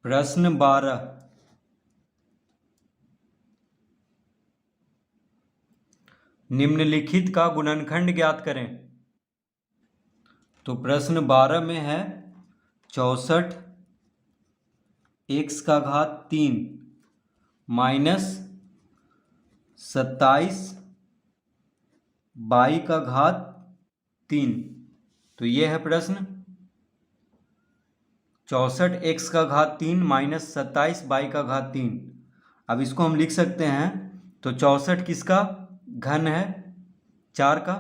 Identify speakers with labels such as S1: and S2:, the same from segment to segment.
S1: प्रश्न 12। निम्नलिखित का गुणनखंड ज्ञात करें। तो प्रश्न 12 में है 64 x का घात 3 माइनस 27 y का घात 3। तो ये है प्रश्न। 64 x का घात 3 माइनस 27 y का घात 3। अब इसको हम लिख सकते हैं। तो 64 किसका घन है? 4 का,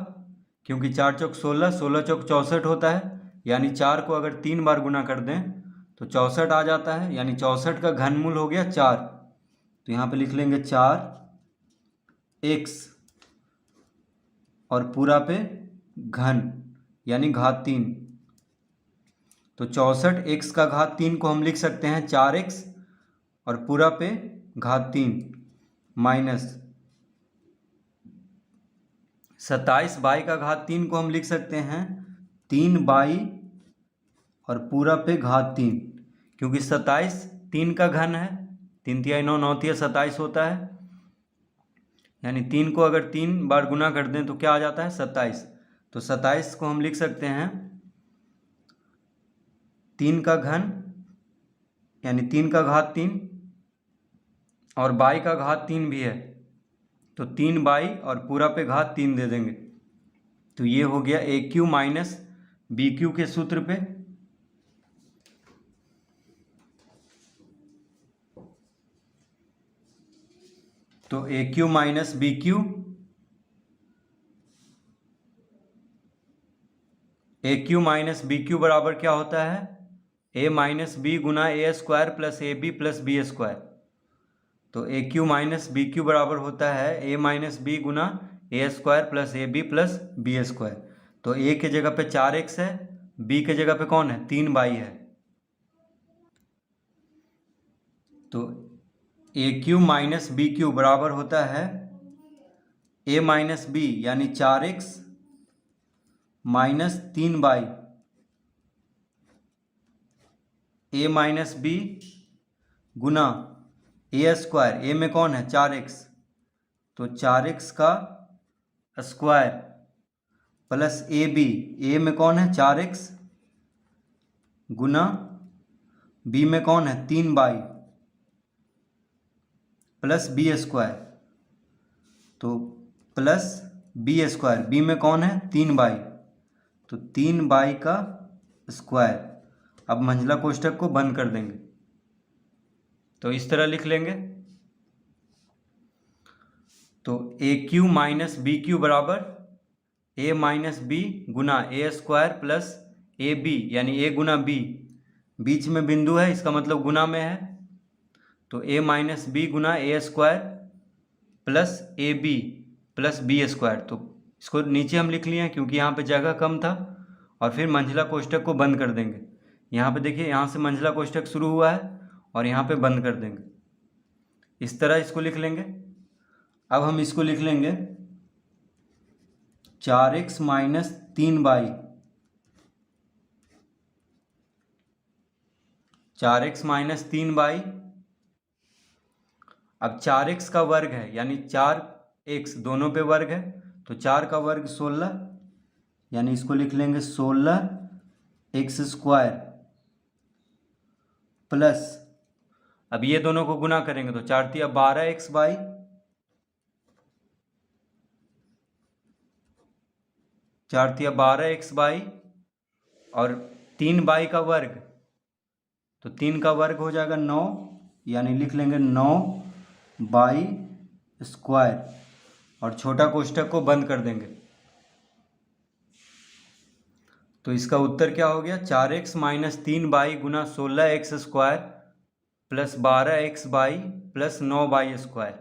S1: क्योंकि 4 चौक 16, 16 चौक 64 होता है। यानी 4 को अगर 3 बार गुना कर दें तो 64 आ जाता है। यानी 64 का घनमूल हो गया 4। तो यहाँ पे लिख लेंगे 4x और पूरा पे घन यानी घात 3। तो 64 x का घात 3 को हम लिख सकते हैं 4x और पूरा पे घात 3 माइनस 27 बाई का घात 3 को हम लिख सकते हैं 3 बाई और पूरा पे घात 3, क्योंकि 27 3 का घन है। 3 तिया 9, 9 तिया 27 होता है। यानी 3 को अगर 3 बार गुना कर दें तो क्या आ जाता है? 27। तो 27 को हम लिख सकते हैं 3 का घन यानी 3 का घात 3 और बाई का घात 3 भी है। तो 3 बाई और पूरा पे घात 3 दे देंगे। तो ये हो गया a cube minus b cube के सूत्र पे। तो a cube minus b cube, a cube minus b cube बराबर क्या होता है? ए माइनस बी गुना a square plus a b plus b square. तो a cube minus b cube बराबर होता है ए माइनस बी गुना a square plus a b plus b square. तो ए के जगह पे 4x है, बी के जगह पे कौन है? 3 बाई है। तो a cube minus b cube बराबर होता है ए माइनस बी यानी 4x minus 3 by a minus b गुना ए स्क्वायर, ए में कौन है? 4x। तो 4x का square plus a b, a में कौन है? 4x गुना बी में कौन है? 3 बाई प्लस बी स्क्वायर। तो प्लस बी स्क्वायर, बी में कौन है? 3 बाई। तो 3 बाई का स्क्वायर। अब मंझला कोष्ठक को बंद कर देंगे। तो इस तरह लिख लेंगे। तो a cube minus b cube बराबर ए माइनस बी गुना a square plus a b यानी ए गुना बी, बीच में बिंदु है इसका मतलब गुना में है। तो ए माइनस बी गुना a square plus a b plus b square. तो इसको नीचे हम लिख लिए हैं क्योंकि यहाँ पे जगह कम था। और फिर मंझला कोष्ठक को बंद कर देंगे। यहाँ पे देखिए, यहाँ से मंझला कोष्ठक शुरू हुआ है और यहाँ पे बंद कर देंगे। इस तरह इसको लिख लेंगे। अब हम इसको लिख लेंगे 4x minus 3 by 4x minus 3 by. अब 4x का वर्ग है यानी 4x दोनों पे वर्ग है। तो 4 का वर्ग 16 यानी इसको लिख लेंगे 16x स्क्वायर प्लस, अब ये दोनों को गुना करेंगे तो 4 तिया 12x बाई 4 तिया 12x बाई और 3 बाई का वर्ग। तो 3 का वर्ग हो जाएगा 9 यानी लिख लेंगे 9 बाई स्क्वायर और छोटा कोष्ठक को बंद कर देंगे। तो इसका उत्तर क्या हो गया? 4x minus 3 by Guna 16x square plus 12x by plus 9 by square.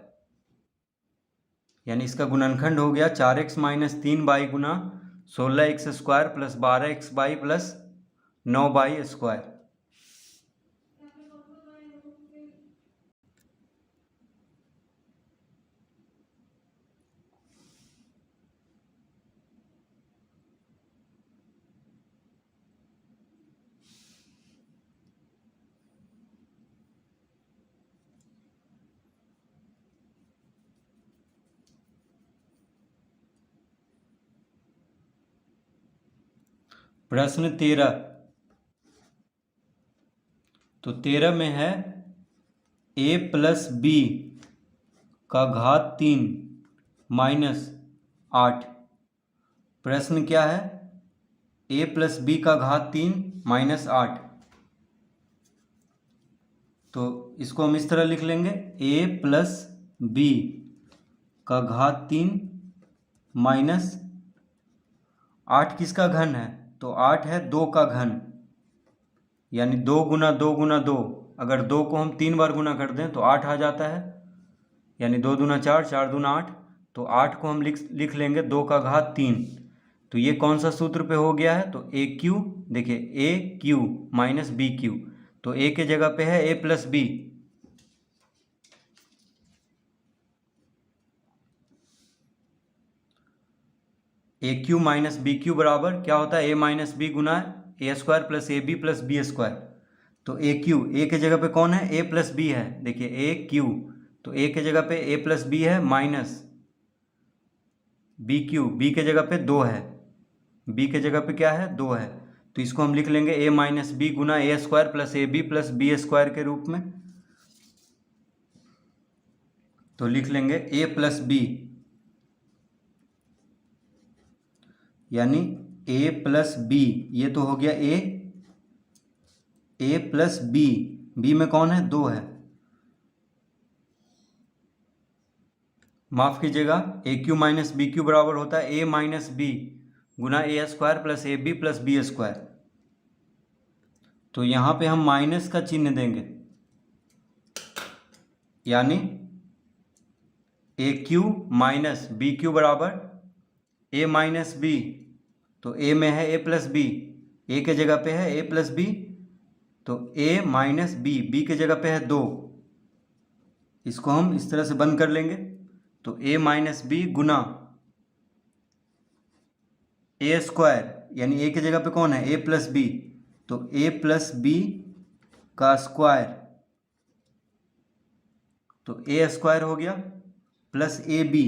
S1: यानी इसका गुणनखंड हो गया 4x minus 3 by Guna 16x square plus 12x by plus 9 by square. प्रश्न 13। तो 13 में है a प्लस बी का घात 3 माइनस 8। प्रश्न क्या है? a प्लस बी का घात 3 माइनस 8। तो इसको हम इस तरह लिख लेंगे, a प्लस बी का घात 3 माइनस 8 किसका घन है? तो 8 है 2 का घन, यानी 2 गुना 2 गुना 2। अगर 2 को हम 3 बार गुना कर दें तो 8 आ जाता है, यानी 2 दूना 4, 4 दूना 8। तो 8 को हम लिख लेंगे 2 का घात 3। तो ये कौन सा सूत्र पे हो गया है? तो ए क्यू, देखिए a cube minus b cube. तो ए के जगह पे है a plus b, a cube minus b cube बराबर क्या होता है? ए माइनस बी गुना a square plus a b plus b square. तो ए क्यू, ए के जगह पे कौन है? ए प्लस बी है। देखिए ए क्यू, तो ए के जगह पे ए प्लस बी है माइनस बी क्यू, बी के जगह पे 2 है, बी के जगह पे क्या है? 2 है। तो इसको हम लिख लेंगे ए माइनस बी गुना a square plus a b plus b square के रूप में। तो लिख लेंगे ए प्लस बी, यानी ए प्लस बी, ये तो हो गया ए प्लस बी, बी में कौन है? 2 है, माफ कीजिएगा, a cube minus b cube बराबर होता है ए माइनस बी गुना a square plus a b plus b square. तो यहाँ पे हम माइनस का चिन्ह देंगे, यानी a cube minus b cube बराबर ए माइनस बी। तो ए में है ए प्लस बी, ए के जगह पे है ए प्लस बी, तो ए माइनस बी, बी के जगह पे है 2। इसको हम इस तरह से बंद कर लेंगे। तो ए माइनस बी गुना ए स्क्वायर, यानी ए की जगह पे कौन है? ए प्लस बी, तो ए प्लस बी का स्क्वायर, तो ए स्क्वायर हो गया plus a b,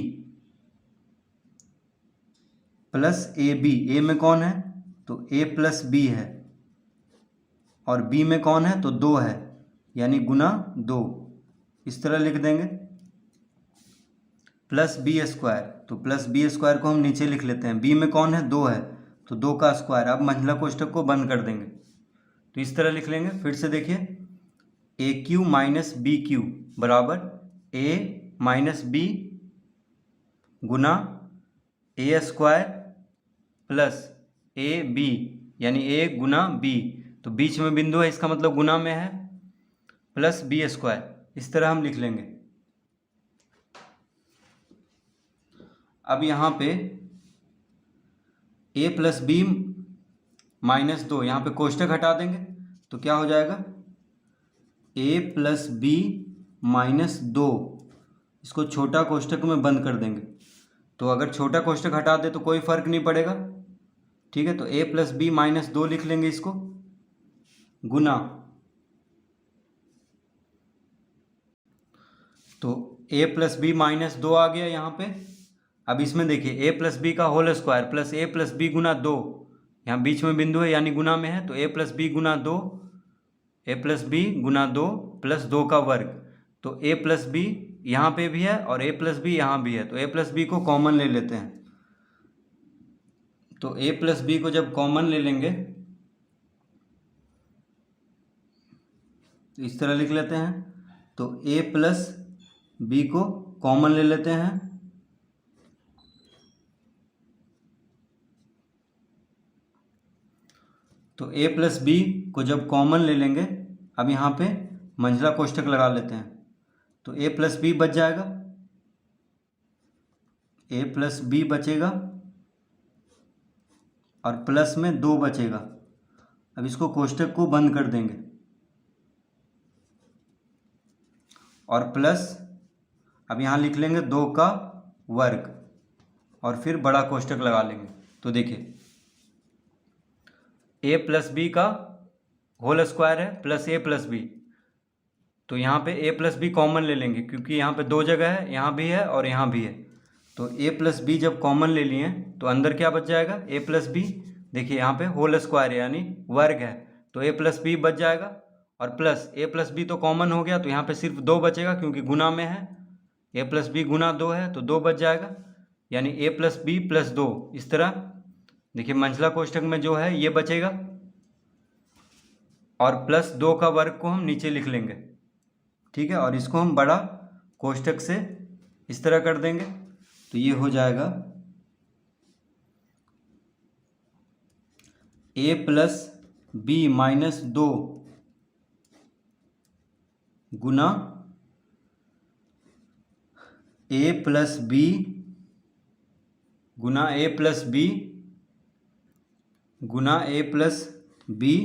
S1: plus a b, a में कौन है? तो ए प्लस बी है, और बी में कौन है? तो 2 है, यानी गुना 2। इस तरह लिख देंगे प्लस बी स्क्वायर। तो प्लस बी स्क्वायर को हम नीचे लिख लेते हैं, बी में कौन है? 2 है, तो 2 का स्क्वायर। अब मंझला कोष्ठक को बंद कर देंगे, तो इस तरह लिख लेंगे। फिर से देखिए, a cube minus b cube बराबर ए माइनस बी गुना a square plus a b, यानी ए गुना बी, तो बीच में बिंदु है, इसका मतलब गुना में है, प्लस बी स्क्वायर। इस तरह हम लिख लेंगे। अब यहाँ पे ए प्लस बी माइनस 2, यहाँ पे कोष्ठक हटा देंगे तो क्या हो जाएगा? ए प्लस बी माइनस 2, इसको छोटा कोष्ठक में बंद कर देंगे। तो अगर छोटा कोष्ठक हटा दे तो कोई फर्क नहीं पड़ेगा, ठीक है। तो ए प्लस बी माइनस 2 लिख लेंगे इसको, गुना, तो ए प्लस बी माइनस 2 आ गया यहाँ पे। अब इसमें देखिए ए प्लस बी का होल स्क्वायर प्लस ए प्लस बी गुना 2, यहाँ बीच में बिंदु है यानी गुना में है, तो a plus B Guna 2, A plus B Guna 2 plus 2 का वर्ग। तो ए प्लस बी यहाँ पे भी है और ए प्लस बी यहाँ भी है, तो ए प्लस बी को कॉमन ले लेते हैं। तो ए प्लस बी को जब कॉमन ले लेंगे तो इस तरह लिख लेते हैं। तो ए प्लस बी को कॉमन ले लेते हैं, तो ए प्लस बी को जब कॉमन ले लेंगे, अब यहाँ पे मंझला कोष्ठक लगा लेते हैं। तो ए प्लस बी बच जाएगा, ए प्लस बी बचेगा और प्लस में 2 बचेगा। अब इसको कोष्ठक को बंद कर देंगे और प्लस, अब यहाँ लिख लेंगे 2 का वर्ग और फिर बड़ा कोष्ठक लगा लेंगे। तो देखिए ए प्लस बी का होल स्क्वायर है प्लस ए प्लस बी, तो यहाँ पे ए प्लस बी कॉमन ले लेंगे क्योंकि यहाँ पे 2 जगह है, यहाँ भी है और यहाँ भी है। तो ए प्लस बी जब कॉमन ले लिए तो अंदर क्या बच जाएगा? ए प्लस बी देखिए यहाँ पे होल स्क्वायर है यानी वर्ग है, तो a प्लस बी बच जाएगा, और प्लस a प्लस बी तो कॉमन हो गया, तो यहाँ पे सिर्फ 2 बचेगा क्योंकि गुना में है, a प्लस बी गुना 2 है तो 2 बच जाएगा, यानी a प्लस बी प्लस 2। इस तरह देखिए मंझला कोष्ठक में जो है ये बचेगा, और प्लस 2 का वर्ग को हम नीचे लिख लेंगे, ठीक है, और इसको हम बड़ा कोष्ठक से इस तरह कर देंगे, तो ये हो जाएगा a प्लस बी माइनस 2 गुना a प्लस बी गुना a प्लस बी गुना a प्लस बी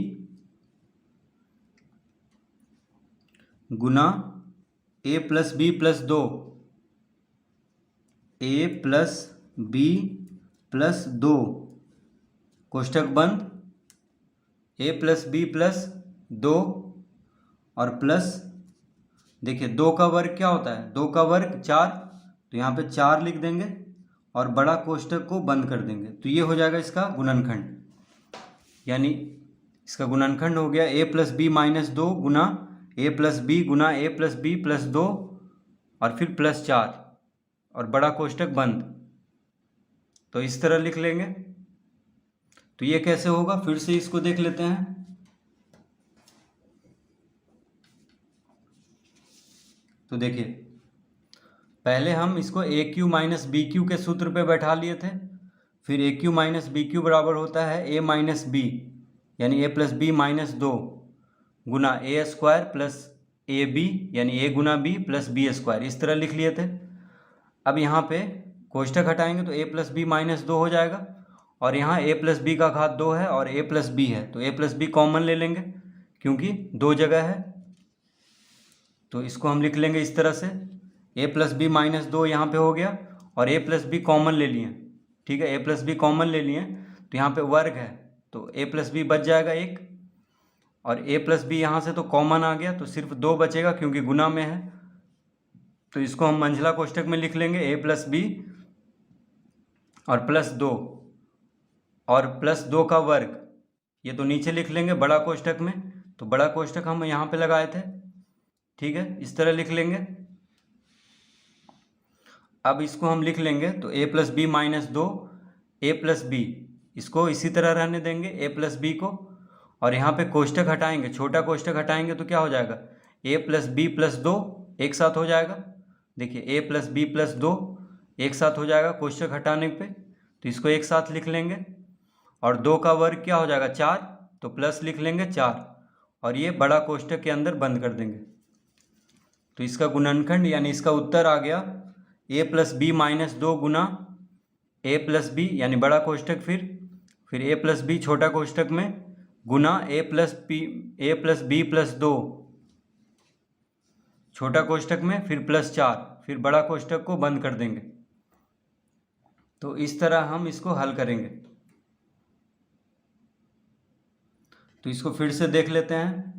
S1: गुना a plus B plus 2, a plus B plus 2 कोष्ठक बंद, a प्लस बी प्लस 2 और प्लस, देखिए 2 का वर्ग क्या होता है, 2 का वर्ग 4, तो यहाँ पे 4 लिख देंगे और बड़ा कोष्ठक को बंद कर देंगे, तो ये हो जाएगा इसका गुणनखंड, यानी इसका गुणनखंड हो गया a प्लस बी माइनस 2 गुना a प्लस बी गुना a प्लस बी प्लस 2 और फिर प्लस 4 और बड़ा कोष्ठक बंद। तो इस तरह लिख लेंगे। तो ये कैसे होगा, फिर से इसको देख लेते हैं। तो देखिए पहले हम इसको a cube minus b cube के सूत्र पे बैठा लिए थे, फिर a cube minus b cube बराबर होता है ए माइनस बी यानी ए प्लस बी माइनस 2 गुना a square plus a b यानी ए गुना बी प्लस बी स्क्वायर, इस तरह लिख लिए थे। अब यहाँ पे कोष्ठक हटाएंगे तो ए प्लस बी माइनस 2 हो जाएगा, और यहाँ ए प्लस बी का घात 2 है और ए प्लस बी है, तो ए प्लस बी कॉमन ले लेंगे क्योंकि 2 जगह है, तो इसको हम लिख लेंगे इस तरह से, ए प्लस बी माइनस 2 यहाँ पे हो गया और ए प्लस बी कॉमन ले लिए, ठीक है, ए प्लस बी कॉमन ले लिए, तो यहाँ पे वर्ग है तो ए प्लस बी बच जाएगा 1, और a प्लस बी यहाँ से तो कॉमन आ गया तो सिर्फ 2 बचेगा क्योंकि गुना में है, तो इसको हम मंझला कोष्ठक में लिख लेंगे a प्लस बी और प्लस 2 और प्लस 2 का वर्ग, ये तो नीचे लिख लेंगे बड़ा कोष्ठक में, तो बड़ा कोष्ठक हम यहाँ पे लगाए थे, ठीक है, इस तरह लिख लेंगे। अब इसको हम लिख लेंगे तो a plus B minus 2 a plus B, इसको इसी तरह रहने देंगे a प्लस बी को, और यहाँ पे कोष्ठक हटाएंगे, छोटा कोष्ठक हटाएंगे तो क्या हो जाएगा, a प्लस बी प्लस 2 एक साथ हो जाएगा, देखिए a प्लस बी प्लस 2 एक साथ हो जाएगा कोष्ठक हटाने पे, तो इसको एक साथ लिख लेंगे, और 2 का वर्ग क्या हो जाएगा 4, तो प्लस लिख लेंगे 4 और ये बड़ा कोष्ठक के अंदर बंद कर देंगे। तो इसका गुणनखंड यानी इसका उत्तर आ गया a प्लस बी माइनस 2 गुना a प्लस बी यानी बड़ा कोष्ठक, फिर a प्लस बी छोटा कोष्ठक में गुना a प्लस बी प्लस 2 छोटा कोष्ठक में, फिर प्लस 4, फिर बड़ा कोष्ठक को बंद कर देंगे। तो इस तरह हम इसको हल करेंगे। तो इसको फिर से देख लेते हैं।